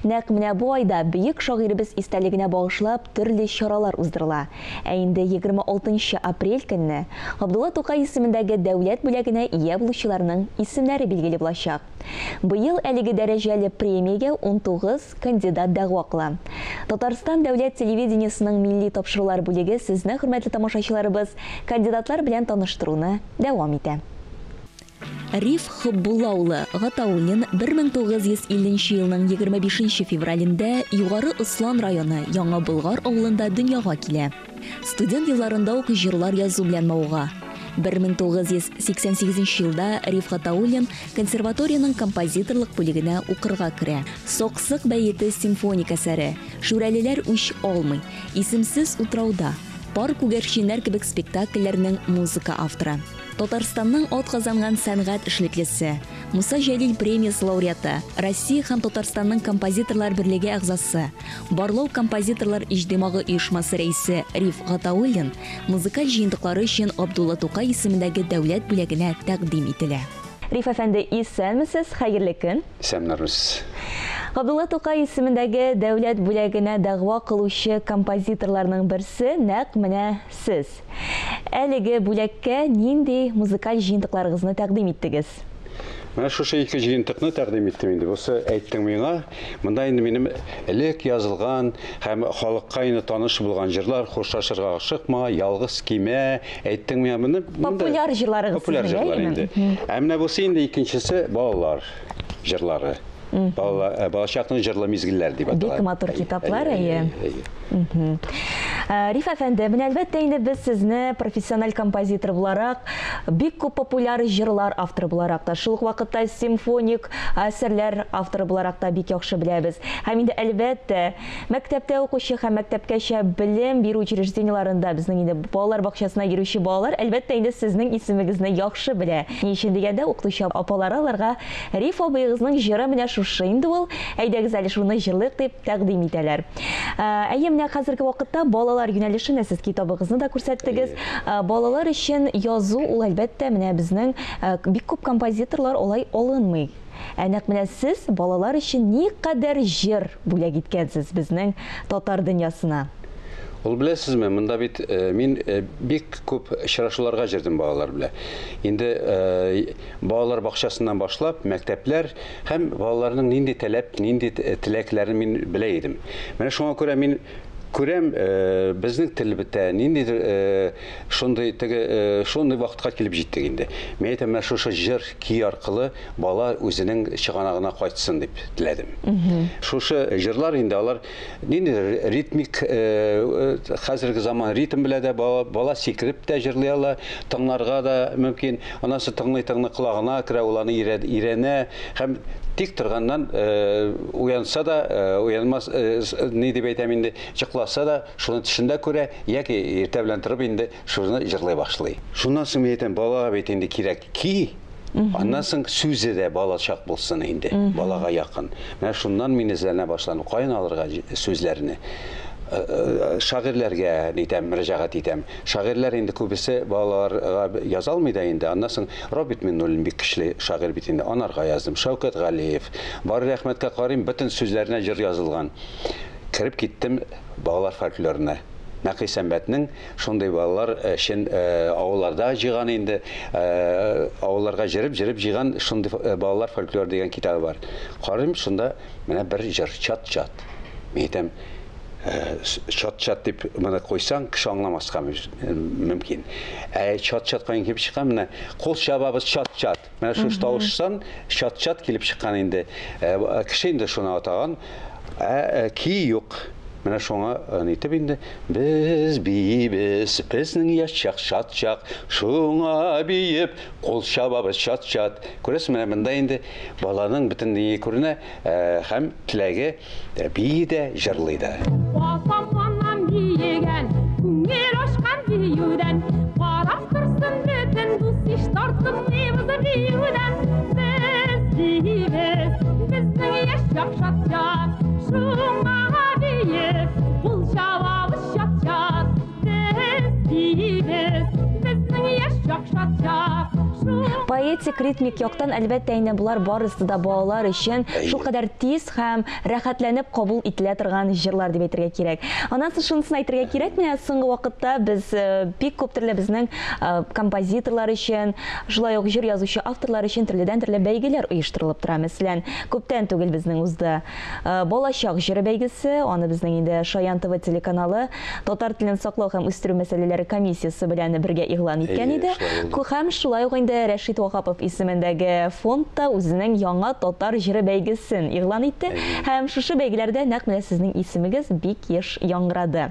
Нәкъ менә бу айда бөек шагыйребез истәлегенә багышлап төрле чаралар уздырыла. Ә инде 26 апрель көнне Габдулла Тукай исемендәге дәүләт бүләгенә ия булучыларның исемнәре билгеле булачак. Быел әлеге дәрәҗәле премиягә 19 кандидат дәгъва кыла. Татарстан дәүләт телевидениесының милли тапшырулар бүлеге сезне, хөрмәтле тамашачыларыбыз, кандидатлар белән таныштыруны дәвам итә. Риф Хыббулла улы Гатауллин 1950 елның 25 февралендә Югары Ыслан районы Яңа Болгар авылында дөньяга килә. Студент елларында ук җырлар язу белән мавыга. 1988 елда Риф Гатауллин консерваторияның композиторлык бүлегенә укырга керә. Соксык бәете симфоник әсәре, Шүрәлеләр үч алмый, Исемсез утрауда, Пар күгәрченнәр кебек спектакльләрнең музыка авторы. Татарстанның ат казанган сәнгать эшлеклесе, Муса Җәлил премиясе лауреаты, Россия һәм Татарстанның композиторлар берлеге әгъзасы, Барлау композиторлар иҗтимагы оешмасы рәисе Риф Гатауллин музыкаль җыентыклары өчен Габдулла Тукай исемендәге дәүләт бүләгенә тәкъдим ителә. Риф әфәнде, исәнмесез? Хәерле көн. Исәнмесез. Габдулла Тукай исемендәге дәүләт бүләгенә дәгъва кылучы композиторларның берсе нәкъ менә сез. Әлеге бүләккә нинди музыкаль җыентыкларыгызны тәкъдим иттегез? Менә шушы ике җыентыкны тәкъдим иттем инде. Бусы әйттең миңа. Монда инде минем элек язылган һәм халыкка инде таныш булган җырлар, Хушлашырга гашыкма, Ялгыз кимә, әйттең миңа моны. Популяр җырларыгыз. Популяр җырлар инде. Ә менә бусы инде икенчесе балалар җырлары. Балачакның җырлы мизгелләр дип атала. Бик матур китаплар, әйе. Риф әфәнде, мен әлбәттә инде без сезне профессиональ композитор буларак, бик күп популяр җырлар авторы буларак та, шул ук вакытта симфоник әсәрләр авторы буларак та бик яхшы беләбез. Һәм инде әлбәттә мәктәптә укучы һәм мәктәпкәчә белем бирү учреждениеларында безнең инде балалар бакчасына йөрүче балалар әлбәттә инде сезнең исемегезне яхшы белә. Ни өчен дигәндә, укытучы апалар аларга Риф абыегызның җыры менә шушы инде ул, әйдәгез әле шуны җырлыйк дип тәкъдим итәләр. Әйе, менә хәзерге вакытта балалар юнәлешен сез китабыгызны да күрсәттегез. Балалар өчен язу ул әлбәттә менә безнең бик күп композиторлар алай алынмый. Нәкъ менә сез балалар өчен никадәр җыр бүләк иткәнсез безнең татар дөньясына. Ул беләсезме, монда бит мин бик күп очрашуларга җирдем балалар белән. Инде балалар бакчасыннан башлап, мәктәпләр һәм балаларның нинди таләп, нинди теләкләрен мин белә идем. Менә шуңа күрә мин күрәм, безнең тел бетә, нинди шундый вакытка килеп җиттек инде. Мен әйтәм, менә шушы җыр, ки аркылы бала үзенең чыганагына кайтсын дип теләдем. Шушы җырлар инде алар нинди ритмик, хәзерге заман ритм белә дә бала сикереп тә җырлый ала, тыңларга да мөмкин. Анасы тыңлый колагына керә, ул аны өйрәнә һәм тик торганнан уянса да, уянмас, ни дип әйтәм инде, чыкласа да, шуны төшендә күрә, яки иртә белән торып инде шуны җырлый башлый. Шуннан соң әйтәм, балага бит инде кирәк ки, аннан соң сүзе дә балачак булсын инде, балага якын. Менә шуннан мин эзләнә башладым, каян алырга сүзләрне. Шагыйрьләргә әйтәм, мөрәҗәгать итәм. Шагыйрьләр инде күбесе балаларга яза алмый да инде. Аннан соң Роберт Миннуллин бик көчле шагыйрь бит инде. Анарга яздым. Шәүкәт Галиев, Барыр Әхмәткә карыйм, бөтен сүзләренә җыр язылган. Кирип киттем балалар фольклорына. Нәкый Сәмбәтнең шундый балалар өчен авылларда җыйган инде, авылларга җырып җыйган шундый балалар фольклор дигән китабы бар. Карыйм, шунда менә бер җыр, чат-чат. Мен әйтәм, чат-чат дип моны койсаң, кеше аңламаска мөмкин. Чат-чат кайын килеп чыккан, менә кул чабабыз чат-чат. Менә шу тавыштан чат-чат килеп чыккан инде. Кеше инде шуны атаган, ки юк. Менә шуңа әйтеп инде, без биебез, безнең яшьчак чат-чак, шуңа биеп, кул чабабыз чат-чат. Күрәсез, менә монда инде баланың бөтен дөнья күренә һәм теләге бии дә, җырлый да. Атаманнан биегән, күңел ашкан биюдән, карап торсын бөтен дус иш тартыныбыз биюдән. Без биебез, безнең яшьчак чат-чат, шуңа Ул җавабы чат-чат, без биебез, безнең яшьчак чат-чат. Поэтик, ритмик яктан әлбәттә инде булар барысы да балалар өчен шул кадәр тиз һәм рәхәтләнеп кабул ителә торган җырлар дип әйтергә кирәк. Аннан соң шунысын әйтергә кирәк, менә соңгы вакытта без бик күп төрле безнең композиторлар өчен, шулай ук җыр язучы авторлар өчен төрле бәйгеләр оештырылып тора. Мәсәлән, күптән түгел безнең узды Балачак җыры бәйгесе, аны безнең инде Шаян ТВ телеканалы татар телен саклау һәм үстерү мәсьәләләре комиссиясе белән бергә игълан иткән иде. Һәм шулай ук инде Рәшит Вахапов исемендәге фондта үзенең яңа татар җыры бәйгесен игълан итте. Һәм шушы бәйгеләрдә нәкъ менә сезнең исемегез бик еш яңгырады.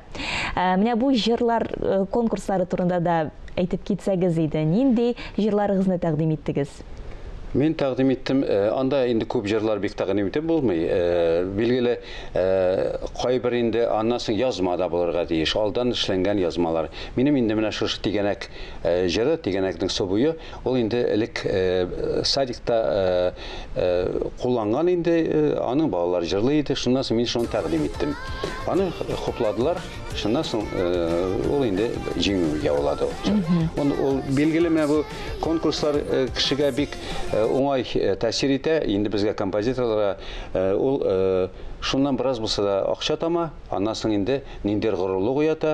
Менә бу җырлар конкурслары турында да әйтеп китсәгез иде. Нинди җырларыгызны тәкъдим иттегез? Мен тәкъдим иттем, анда инде күп җырлар бик тәкъдим итеп булмый. Билгеле, кайбер инде аннан соң язмада булырга тиеш, алдан эшләнгән язмалар. Минем инде менә шушы тигәнәк җыры, тигәнәкнең собуе, ул инде элек садикта кулланган инде, аның балалар җырлый иде, шуннан соң мин шуны тәкъдим иттем. Аны хупладылар, шуннан соң ул инде җиңүгә улады. Ул билгеле менә бу конкурслар кешегә бик оңай тәсир итә, инде безгә композиторларга ул шуннан бераз булса да акча тама, аннан соң инде ниндидер горурлык уята,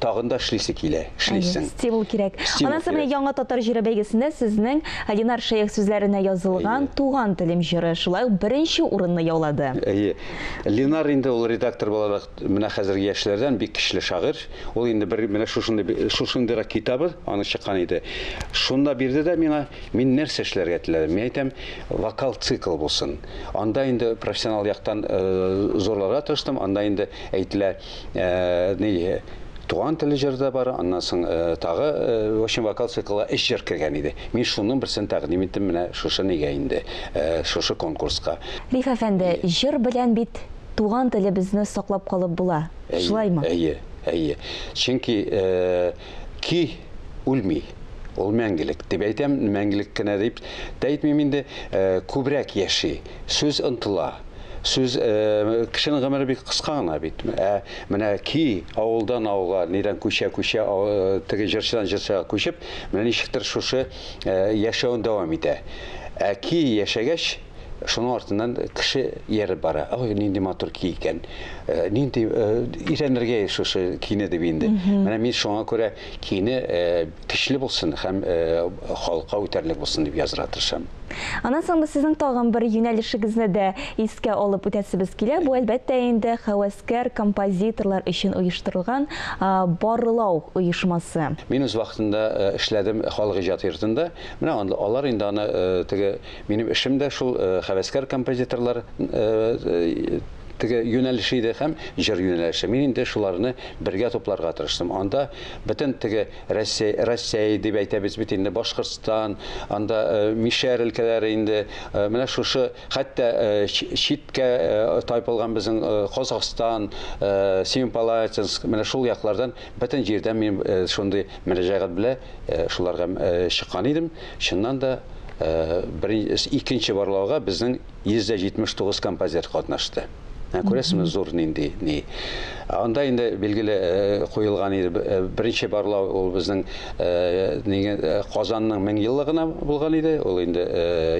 тагын да эшлисе килә, эшлисең. Стимул кирәк. Аннан соң менә яңа татар җыры бәйгесендә сезнең Алинар Шәйх сүзләренә язылган Туган телем җыры шулай беренче урынны яулады. Ленар инде ул редактор буларак менә хәзерге яшьләрдән бик көчле шагыйрь. Ул инде бер менә шушындый китабы аны чыккан иде. Шунда бирде дә миңа, мин нәрсә эшләргә теләдем. Мин әйтәм, вокал цикл булсын. Анда инде профессионал яктан зорларга тырыштым, анда инде әйтелә, туган теле җырда бар, аннан соң тагы өчен вокал циклга 3 җыр кергән иде. Мин шуның берсен тәкъдим иттем менә шушы нигә инде, шушы конкурска. Риф әфәнде, җыр белән бит туган телебезне саклап калып була. Шулаймы? Әйе. Чөнки ки үлми. Ул мәңгелек. Дип әйтәм, мәңгелек кенә дип әйтмим инде, күбрәк яши, сүз ынтыла. Сүз кешенең гомере бик кыска гына бит. Менә ки авылдан авылга, нидән күчә теге җырчыдан җырчыга күчеп, менә ничектер шушы яшәвен дәвам итә. Ки яшәгәч, шуның артыннан кеше йөреп бара. Ой, нинди матур ки икән. Нинди өйрәнергә шушы кине дип инде. Менә мин шуңа күрә кине көчле булсын һәм халыкка үтәрлек булсын дип язырга тырышам. Аннан соң сезнең тагын бер юнәлешегезне дә искә алып үтәсебез килә. Бу әлбәттә инде хәвәскәр композиторлар өчен оештырылган барлау оешмасы. Мин үз вакытында эшләдем халык иҗат йортында. Менә алар инде аны теге минем эшем дә шул хәвәскәр композиторлар теге юнәлеше иде һәм җыр юнәлеше. Мин инде шуларны бергә тупларга тырыштым. Анда бөтен теге Россия дип әйтәбез бит инде, Башкортстан, анда Мишәр өлкәләре инде, менә шушы хәтта читкә тайпылган безнең Казакстан, Семипалатинск, менә шул яклардан бөтен җирдән мин шундый мөрәҗәгать белән шуларга чыккан идем. Шуннан да икенче барлауга безнең 179 композитор катнашты. Күрәсезме, зур нинди. Анда инде билгеле куелган иде. Беренче барлау ул безнең Казанның 1000 еллыгына булган иде. Ул инде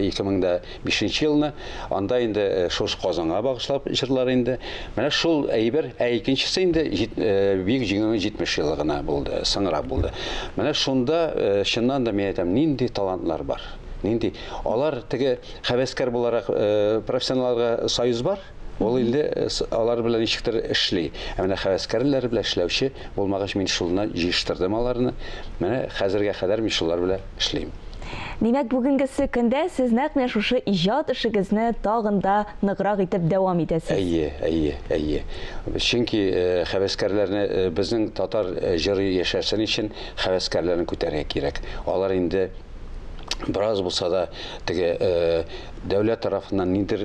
2005 елны. Анда инде шушы Казанга багышлап җырлар инде. Менә шул әйбер, икенчесе инде бик җиңү 70 еллыгына булды, соңрак булды. Менә шунда чыннан да мен әйтәм, нинди талантлар бар. Нинди алар теге хәвәскәр буларак профессионалларга союз бар. Ул инде алар белән ничектер эшли. Менә хәвәскәрләр белән эшләүче булмагач мин шулны җыштырдым аларны. Менә хәзергә кадәр мин шулар белән эшлим. Димәк, бүгенгесе көндә сез нәкъ менә шушы иҗат эшегезне тагын да ныграк итеп дәвам итәсез. Әйе. Чөнки хәвәскәрләрне безнең татар җыры яшәсен өчен хәвәскәрләрне күтәрергә кирәк. Алар инде biraz bulsa da devlet tarafından nidir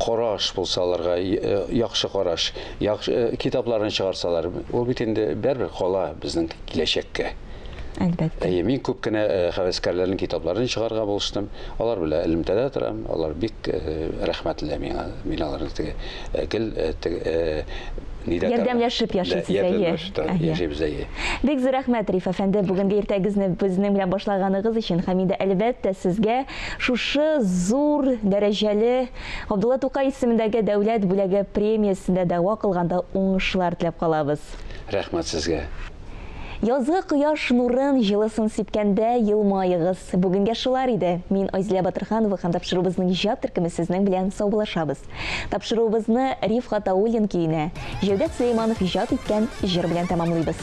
qaraş bulsalarga yaxşı qaraş, yaxşı kitaplarını çıkarsalar, o bitinde bərber qala bizning kelajakka. Әлбәттә. Мин күп кенә хәвәскәрләрнең китапларын чыгарга булыштым. Алар белән элемтәдә торам. Алар бик рәхмәтле миңа. Мин аларны гел Ярдәмләшеп яшисез, Яшибез, Бик зур рәхмәт, Риф әфәнде, бүгенге иртәгезне безнең белән башлаганыгыз өчен һәм инде әлбәттә сезгә шушы зур дәрәҗәле Габдулла Тукай исемендәге дәүләт бүләге премиясендә дәва кылганда уңышлар теләп калабыз. Рәхмәт сезгә. Язгы кояш нурын җылысын сипкәндә елмаегыз. Бүгенгә шулар иде. Мин Айзилә Батырханова һәм тапшыруыбызның иҗат төркеме сезнең белән саубуллашабыз. Тапшыруыбызны Риф Гатауллин көенә, Җәүдәт Сөләйманов иҗат иткән җыр белән тәмамлыйбыз.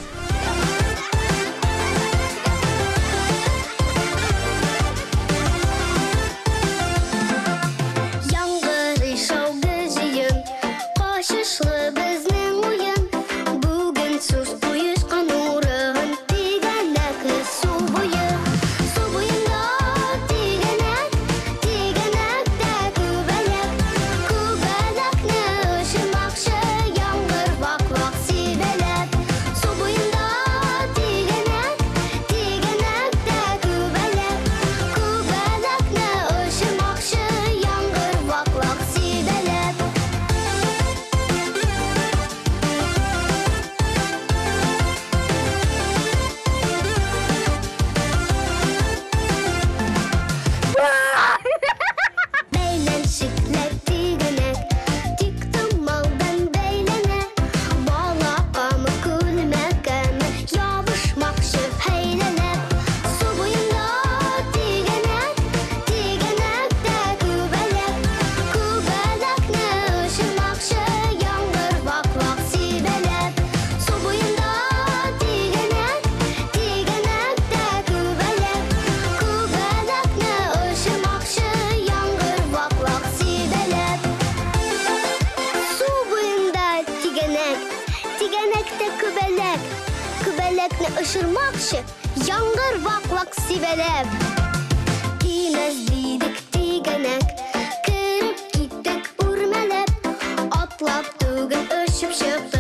Kübelekni ışırmakşı, yangır vaklak sibelep. Dinezliydik digenek, kırıp gittik urmelep. Atlap düğün ışıp şıp